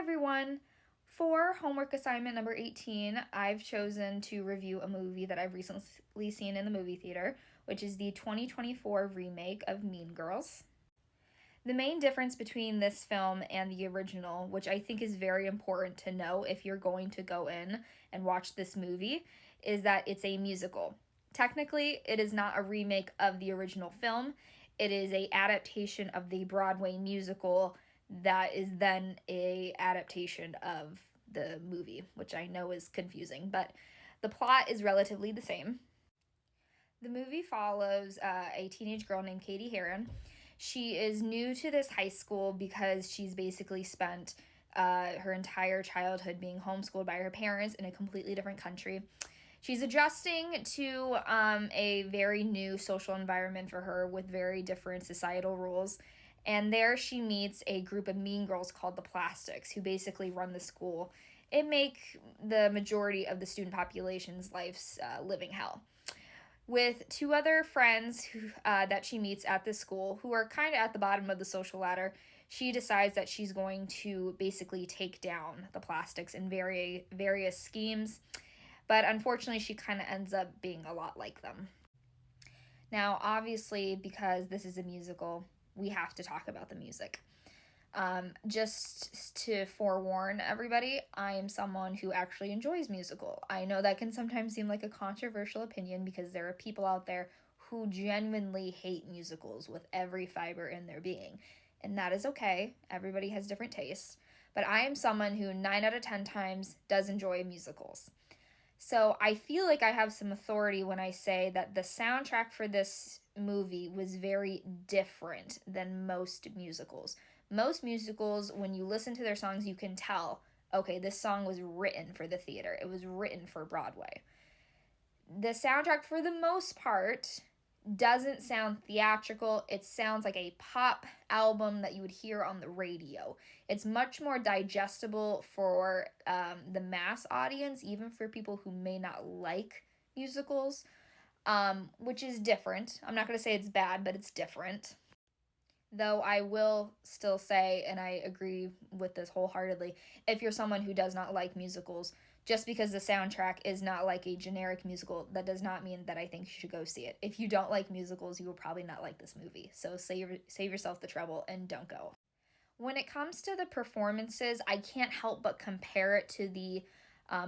everyone! For homework assignment number 18, I've chosen to review a movie that I've recently seen in the movie theater, which is the 2024 remake of Mean Girls. The main difference between this film and the original, which I think is very important to know if you're going to go in and watch this movie, is that it's a musical. Technically, it is not a remake of the original film. It is a adaptation of the Broadway musical that is then a adaptation of the movie, which I know is confusing, but the plot is relatively the same. The movie follows a teenage girl named Katie Heron. She is new to this high school because she's basically spent her entire childhood being homeschooled by her parents in a completely different country. She's adjusting to a very new social environment for her with very different societal rules. And there she meets a group of mean girls called the Plastics, who basically run the school and make the majority of the student population's life's living hell. With two other friends that she meets at this school who are kind of at the bottom of the social ladder, she decides that she's going to basically take down the Plastics in various schemes. But unfortunately, she kind of ends up being a lot like them. Now, obviously, because this is a musical, we have to talk about the music. Just to forewarn everybody, I am someone who actually enjoys musical. I know that can sometimes seem like a controversial opinion because there are people out there who genuinely hate musicals with every fiber in their being. And that is okay. Everybody has different tastes. But I am someone who 9 out of 10 times does enjoy musicals. So I feel like I have some authority when I say that the soundtrack for this movie was very different than most musicals. Most musicals, when you listen to their songs, you can tell, okay, this song was written for the theater. It was written for Broadway. The soundtrack, for the most part, doesn't sound theatrical. It sounds like a pop album that you would hear on the radio. It's much more digestible for the mass audience, even for people who may not like musicals, which is different. I'm not going to say it's bad, but it's different. Though I will still say, and I agree with this wholeheartedly, if you're someone who does not like musicals, just because the soundtrack is not like a generic musical, that does not mean that I think you should go see it. If you don't like musicals, you will probably not like this movie. So save yourself the trouble and don't go. When it comes to the performances, I can't help but compare it to the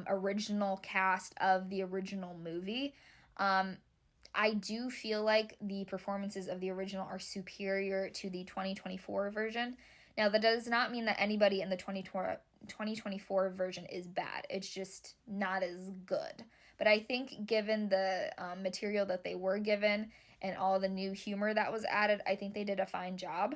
original cast of the original movie. I do feel like the performances of the original are superior to the 2024 version. Now, that does not mean that anybody in the 2024 version is bad. It's just not as good. But I think given the material that they were given and all the new humor that was added, I think they did a fine job.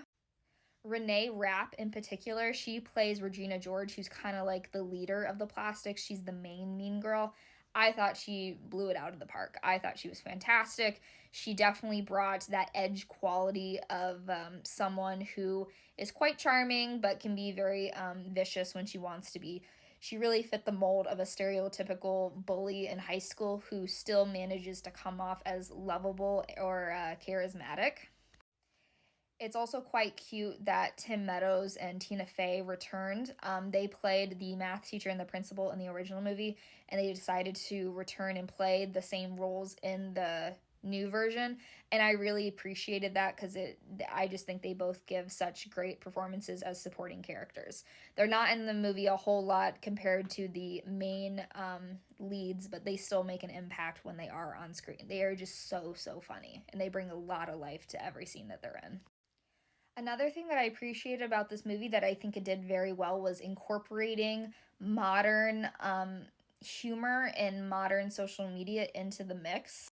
Renee Rapp in particular, she plays Regina George, who's kind of like the leader of the Plastics. She's the main mean girl. I thought she blew it out of the park. I thought she was fantastic. She definitely brought that edge quality of someone who is quite charming but can be very vicious when she wants to be. She really fit the mold of a stereotypical bully in high school who still manages to come off as lovable or charismatic. It's also quite cute that Tim Meadows and Tina Fey returned. They played the math teacher and the principal in the original movie, and they decided to return and play the same roles in the new version. And I really appreciated that because I just think they both give such great performances as supporting characters. They're not in the movie a whole lot compared to the main leads, but they still make an impact when they are on screen. They are just so funny, and they bring a lot of life to every scene that they're in. Another thing that I appreciated about this movie that I think it did very well was incorporating modern humor and modern social media into the mix.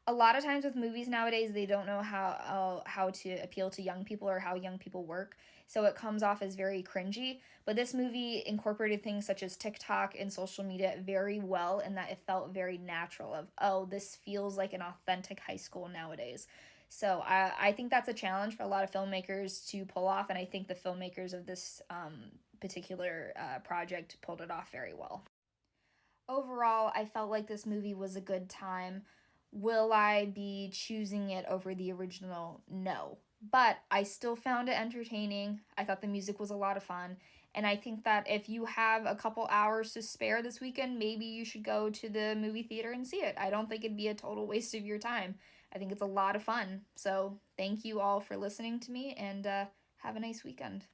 A lot of times with movies nowadays, they don't know how to appeal to young people or how young people work, so it comes off as very cringy. But this movie incorporated things such as TikTok and social media very well, in that it felt very natural of, oh, this feels like an authentic high school nowadays. So I think that's a challenge for a lot of filmmakers to pull off, and I think the filmmakers of this particular project pulled it off very well. Overall, I felt like this movie was a good time. Will I be choosing it over the original? No. but I still found it entertaining. I thought the music was a lot of fun. And I think that if you have a couple hours to spare this weekend, maybe you should go to the movie theater and see it. I don't think it'd be a total waste of your time. I think it's a lot of fun. So, thank you all for listening to me, and have a nice weekend.